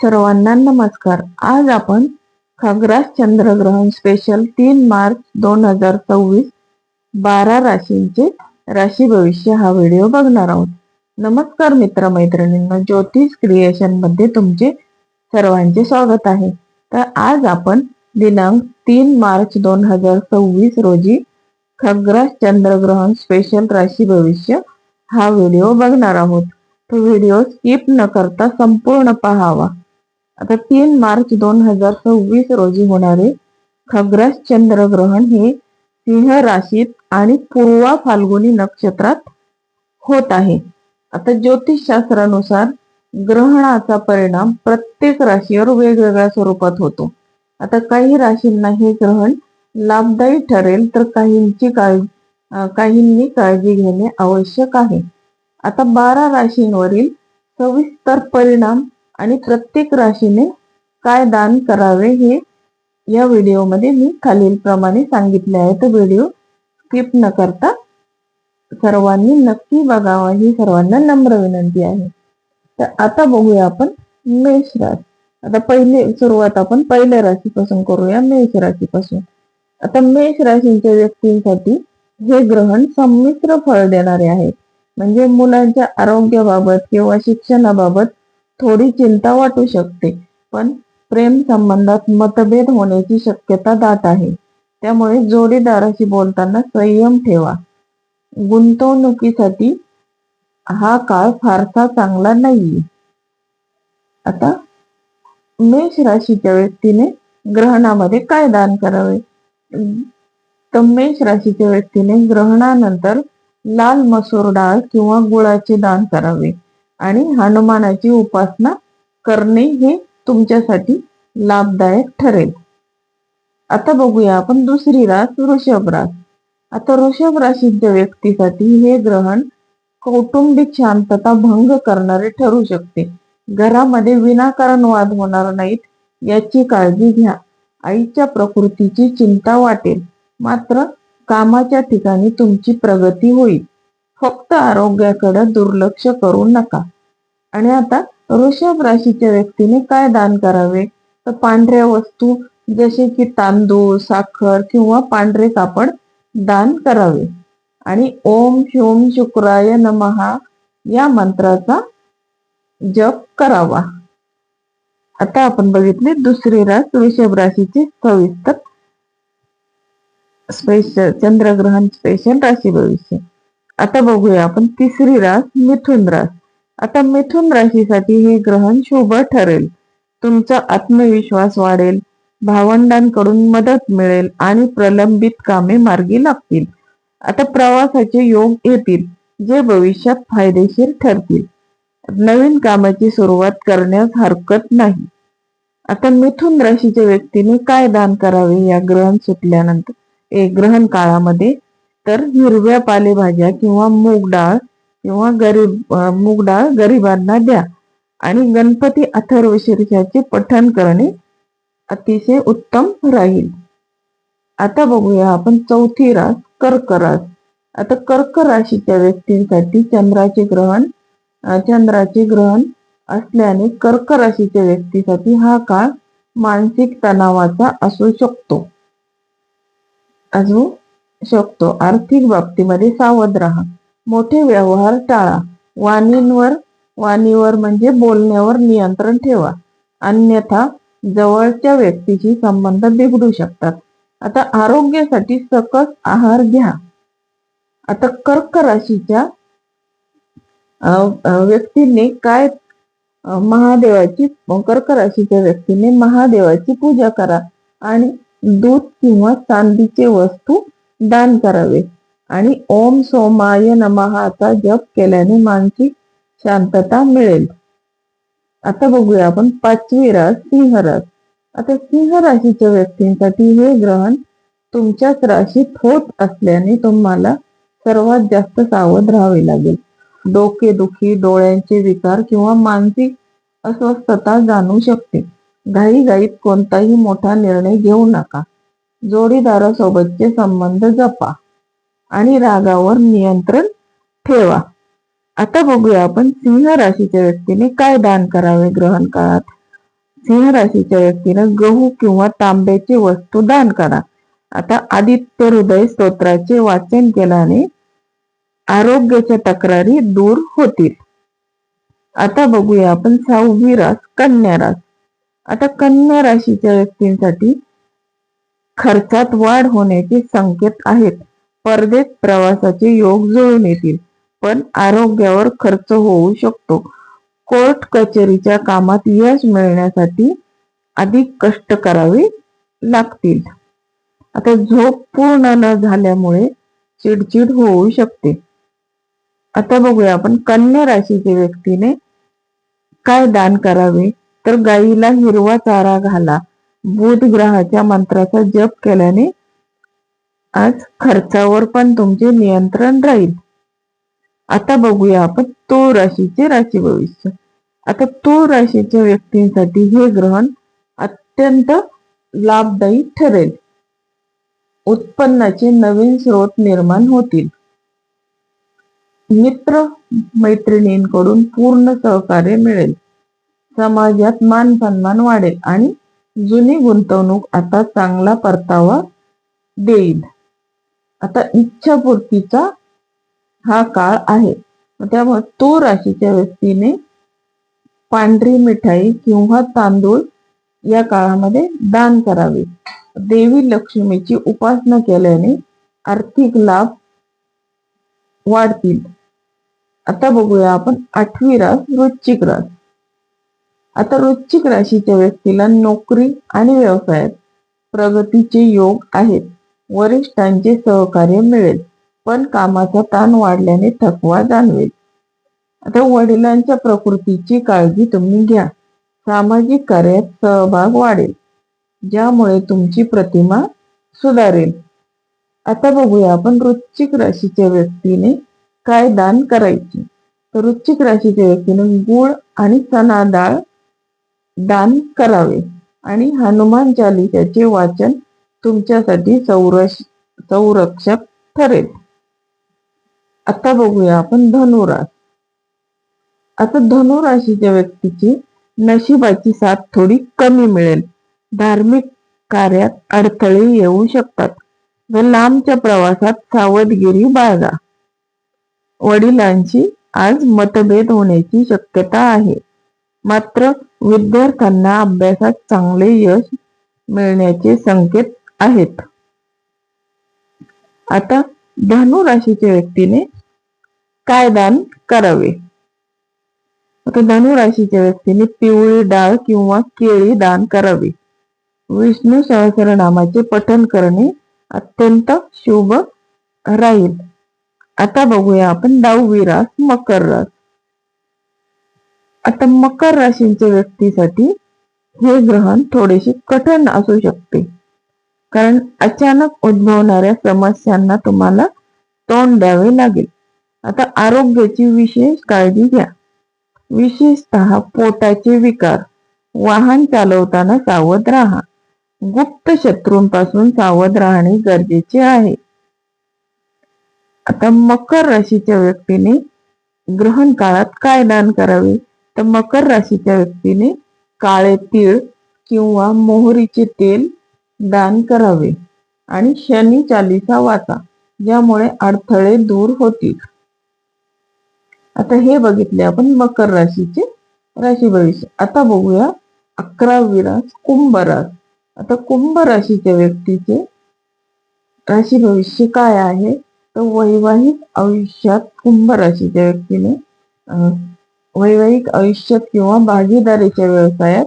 सर्वांना नमस्कार. आज आपण खग्रास चंद्रग्रहण स्पेशल 3 मार्च 2024 12 राशींचे राशी भविष्य हा व्हिडिओ बघणार आहोत. नमस्कार मित्रमैत्रिणींनो, ज्योतिष क्रिएशन मध्ये तुमचे सर्वांचे स्वागत आहे. तर आज आपण दिनांक 3 मार्च 2026 रोजी खग्रास चंद्रग्रहण स्पेशल राशी भविष्य हा व्हिडिओ बघणार आहोत. तो व्हिडिओ स्किप न करता संपूर्ण पाहावा. आता 3 मार्च 2026 रोजी होणारे खग्रास चंद्रग्रहण हे सिंह राशीत आणि पूर्वा फाल्गुनी नक्षत्रात होत आहे. आता ज्योतिषशास्त्रानुसार ग्रहणाचा परिणाम प्रत्येक राशीवर वेगवेगळ्या स्वरूपात होतो. आता काही राशींना हे ग्रहण लाभदायी ठरेल तर काहींनी काळजी घेणे आवश्यक आहे. आता 12 राशींवरील सविस्तर परिणाम आणि प्रत्येक राशीने काय दान करावे हे या व्हिडिओमध्ये मी खालील प्रमाणे सांगितले आहे. तर व्हिडिओ स्किप न करता सर्वांनी नक्की बघावा ही सर्वांना नम्र विनंती आहे. तर आता बघूया आपण मेष राशी. आता सुरुवात आपण पहिल्या राशीपासून करूया, मेष राशीपासून. आता मेष राशीच्या व्यक्तींसाठी हे ग्रहण संमिश्र फळ देणारे आहे. म्हणजे मुलांच्या आरोग्याबाबत किंवा शिक्षणाबाबत थोडी चिंता वाटू शकते, पण प्रेम संबंधात मतभेद होण्याची शक्यता दाट आहे. त्यामुळे जोडीदाराशी बोलताना संयम ठेवा. गुंतवणुकीसाठी हा काळ फारसा चांगला नाहीये. आता मेष राशीच्या व्यक्तीने ग्रहणामध्ये काय दान करावे? तर मेष राशीच्या व्यक्तीने ग्रहणानंतर लाल मसूर डाळ किंवा गुळाचे दान करावे आणि हनुमानाची उपासना करणे हे तुमच्यासाठी लाभदायक ठरेल. आता बघूया आपण दुसरी रास, वृषभ रास. आता वृषभ राशीच्या व्यक्तीसाठी हे ग्रहण कौटुंबिक शांतता भंग करणारे ठरू शकते. घरामध्ये विनाकारण वाद होणार नाहीत याची काळजी घ्या. आईच्या प्रकृतीची चिंता वाटेल, मात्र कामाच्या ठिकाणी तुमची प्रगती होईल. फक्त आरोग्याकडे दुर्लक्ष करू नका. आणि आता वृषभ राशीच्या व्यक्तीने काय दान करावे? तर पांढऱ्या वस्तू जसे की तांदूळ, साखर किंवा पांढरे कापड दान करावे आणि ओम शोम शुक्राय नमः या मंत्राचा जप करावा. आता आपण बघितले दुसरी रास, वृषभ राशीचे सविस्तर स्पेशल चंद्रग्रहण स्पेशल राशी भविष्य. आता बघूया आपण तिसरी रास, मिथुन रास. आता मिथुन राशीसाठी हे ग्रहण शुभ ठरेल. तुमचा आत्मविश्वास वाढेल, भावंडांकडून मदत मिळेल आणि प्रलंबित कामे मार्गी लागतील. आता प्रवासाचे योग येतील जे भविष्यात फायदेशीर ठरतील. नवीन कामाची सुरुवात करण्यास हरकत नाही. आता मिथुन राशीच्या व्यक्तीने काय दान करावे या ग्रहण सुटल्यानंतर ग्रहण काळामध्ये? तर हिरव्या पालेभाज्या किंवा मूग डाळ गरिबांना द्या आणि गणपती अथर्वशीर्षाचे पठण करणे अतिशय उत्तम राहील. आता बघूया आपण चौथी रास, कर्क रास. आता कर्क राशीच्या व्यक्तींसाठी चंद्राचे ग्रहण असल्याने कर्क राशीच्या व्यक्तीसाठी हा काळ मानसिक तणावाचा असू शकतो. आर्थिक बाबतीमध्ये सावध राहा. मोठे व्यवहार टाळा. वाणीवर म्हणजे बोलण्यावर नियंत्रण ठेवा, अन्यथा जवळच्या व्यक्तीशी संबंध बिघडू शकतात. आता आरोग्यासाठी सकस आहार घ्या. आता कर्क राशीच्या व्यक्तीने कर्क राशीच्या व्यक्तीने महादेवाची पूजा करा आणि दूध किंवा चांदीचे वस्तू दान करावे आणि ओम सोमाय नमःचा जप केल्याने मानसिक शांतता मिळेल. आता बघूया आपण पाचवी रास, सिंह रास. आता सिंह राशीच्या व्यक्तींसाठी हे ग्रहण तुमच्याच राशीत होत असल्याने तुम्हाला सर्वात जास्त सावध राहावे लागेल. डोकेदुखी, डोळ्यांचे विकार किंवा मानसिक अस्वस्थता जाणवू शकते. घाईघाईत कोणताही मोठा निर्णय घेऊ नका. जोडीदारासोबतचे संबंध जपा आणि रागावर नियंत्रण ठेवा. आता बघूया आपण सिंह राशीच्या व्यक्तीने काय दान करावे ग्रहण काळात. सिंह राशीच्या व्यक्तीनं गहू किंवा तांब्याची वस्तू दान करा. आता आदित्य हृदय स्तोत्राचे वाचन केल्याने आरोग्याच्या तक्रारी दूर होतील. आता बघूया आपण 6वी रास कन्या रास. आता कन्या राशीच्या व्यक्तींसाठी खर्चात वाढ होण्याचे संकेत आहेत. परदेश प्रवासाचे योग जुळून येतील, पण आरोग्यावर खर्च होऊ शकतो. कोर्ट कचेरीच्या कामात यश मिळण्यासाठी अधिक कष्ट करावे लागतील. आता झोप पूर्ण न झाल्यामुळे चिडचिड होऊ शकते. आता बघूया आपण कन्या राशीच्या व्यक्तीने काय दान करावे, तर गाईला हिरवा चारा घाला. बुध ग्रहाच्या मंत्राचा जप केल्याने आज खर्चावर पण तुमचे नियंत्रण राहील. आता बघूया आपण तुळ राशीचे राशी भविष्य. आता तुळ राशीच्या व्यक्तींसाठी हे ग्रहण अत्यंत लाभदायी ठरेल. उत्पन्नाचे नवीन स्रोत निर्माण होतील. मित्र मैत्रिणींकडून पूर्ण सहकार्य मिळेल. समाजात मान सन्मान वाढेल आणि जुनी गुंतवणूक आता चांगला परतावा देईल. आता इच्छापूर्तीचा हा काळ आहे. त्यामुळे तुळ राशीच्या व्यक्तीने पांढरी मिठाई किंवा तांदूळ या काळामध्ये दान करावे. देवी लक्ष्मीची उपासना केल्याने आर्थिक लाभ वाढतील. आता बघूया आपण 8वी रास वृश्चिक रास. आता वृश्चिक राशीच्या व्यक्तीला नोकरी आणि व्यवसायात प्रगतीचे योग आहेत. वरिष्ठांचे सहकार्य मिळेल, पण कामाचा ताण वाढल्याने थकवा जाणवेल. आता वडिलांच्या प्रकृतीची काळजी तुम्ही घ्या. सामाजिक कार्यात सहभाग वाढेल, ज्यामुळे तुमची प्रतिमा सुधारेल. आता बघूया आपण वृश्चिक राशीच्या व्यक्तीने काय दान करायचे. तर वृश्चिक राशीच्या व्यक्तीने गुळ आणि चणा डाळ दान करावे आणि हनुमान चालिसाचे वाचन तुमच्यासाठी संरक्षक ठरेल. आता बघूया आपण धनुरास. आता धनुराशीच्या व्यक्तीची नशिबाची साथ थोडी कमी मिळेल. धार्मिक कार्यात अडथळे येऊ शकतात व लांबच्या प्रवासात सावधगिरी बाळगा. वडिलांशी आज मतभेद होण्याची शक्यता आहे. मात्र विद्यार्थ्यांना अभ्यासात चांगले यश मिळण्याचे संकेत आहेत. आता धनु राशीच्या व्यक्तीने काय दान करावे. आता धनु राशीच्या व्यक्तीने पिवळी डाळ किंवा केळी दान करावी. विष्णू सहस्रनामाचे पठण करणे अत्यंत शुभ राहील. आता बघूया आपण 10वी रास मकर रास. आता मकर राशीच्या व्यक्तीसाठी हे ग्रहण थोडेसे कठीण असू शकते, कारण अचानक उद्भवणाऱ्या समस्यांना तुम्हाला तोंड द्यावे लागेल. आता आरोग्याची विशेष काळजी घ्या, विशेषतः पोटाचे विकार. वाहन चालवताना सावध राहा. गुप्त शत्रूंपासून सावध राहणे गरजेचे आहे. आता मकर राशीच्या व्यक्तीने ग्रहण काळात काय दान करावे, तर मकर राशीच्या व्यक्तीने काळे तीळ किंवा मोहरीचे तेल दान करावे आणि शनी चालिसा वाचा, ज्यामुळे अडथळे दूर होतील. आता हे बघितले आपण मकर राशीचे राशी भविष्य. आता बघूया 11वी रास कुंभ रास. आता कुंभ राशीच्या व्यक्तीचे राशी भविष्य काय आहे, तर वैवाहिक आयुष्यात कुंभ राशीच्या व्यक्तीने वैवाहिक आयुष्यात किंवा भागीदारीच्या व्यवसायात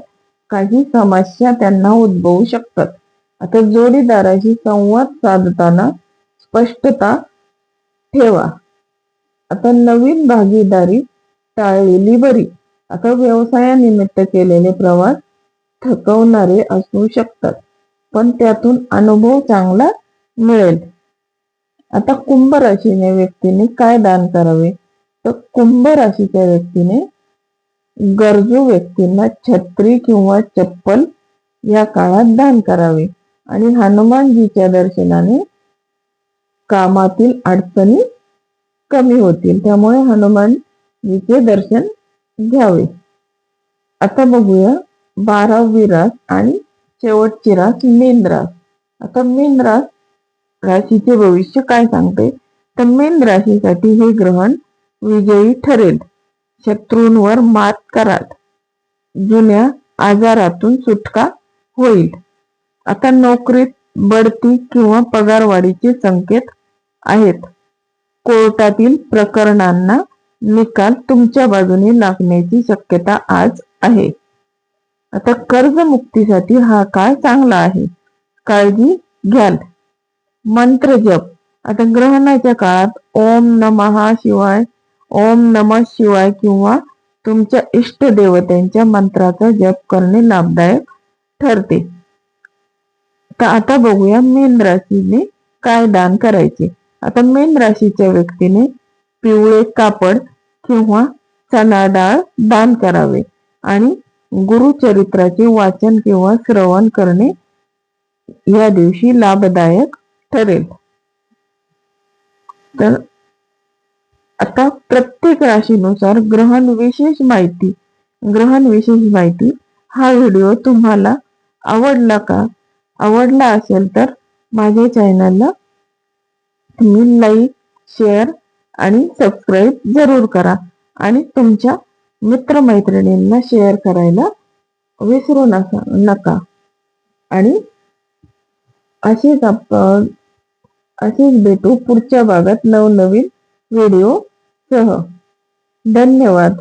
काही समस्या त्यांना उद्भवू शकतात. आता जोडीदाराशी संवाद साधताना स्पष्टता ठेवा. आता नवीन भागीदारी टाळलेली बरी. आता व्यवसायानिमित्त केलेले प्रवास थकवणारे असू शकतात, पण त्यातून अनुभव चांगला मिळेल. आता कुंभ राशीच्या व्यक्तीने काय दान करावे, तर कुंभ राशीच्या व्यक्तीने गरजू व्यक्तींना छत्री किंवा चप्पल या काळात दान करावे आणि हनुमानजीच्या दर्शनाने कामातील अडचणी कमी होतील, त्यामुळे हनुमानजीचे दर्शन घ्यावे. आता बघूया 12वी रास आणि शेवटची रास मीन रास. आता मीन राशीचे भविष्य काय सांगते, तर मीन राशीसाठी हे ग्रहण विजयी ठरेल, शत्रूंवर मात कराल, जुन्या आजारातून सुटका होईल. आता नोकरीत बढती किंवा पगारवाढीचे संकेत आहेत. कोर्टातील प्रकरणांना निकाल तुमच्या बाजूने लागण्याची शक्यता आज आहे. आता कर्जमुक्तीसाठी हा काळ चांगला आहे, काळजी घ्याल. मंत्र जप. आता ग्रहणाच्या काळात ओम नमः शिवाय, ओम नमः शिवाय किंवा तुमच्या इष्ट देवतांच्या मंत्राचा जप करणे लाभदायक ठरते. तर आता बघूया मीन राशीने काय दान करायचे. आता मीन राशीच्या व्यक्तीने पिवळे कापड किंवा चणा डाळ दान करावे आणि गुरुचरित्राचे वाचन किंवा श्रवण करणे या दिवशी लाभदायक ठरेल. तर आता प्रत्येक राशीनुसार ग्रहण विशेष माहिती हा व्हिडिओ तुम्हाला आवडला का? आवडला असेल तर माझ्या चॅनलला तुम्ही लाईक, शेअर आणि सबस्क्राईब जरूर करा आणि तुमच्या मित्रमैत्रिणींना शेअर करायला विसरू नका. आणि असेच भेटू पुढच्या भागात नवनवीन व्हिडिओ सह. धन्यवाद.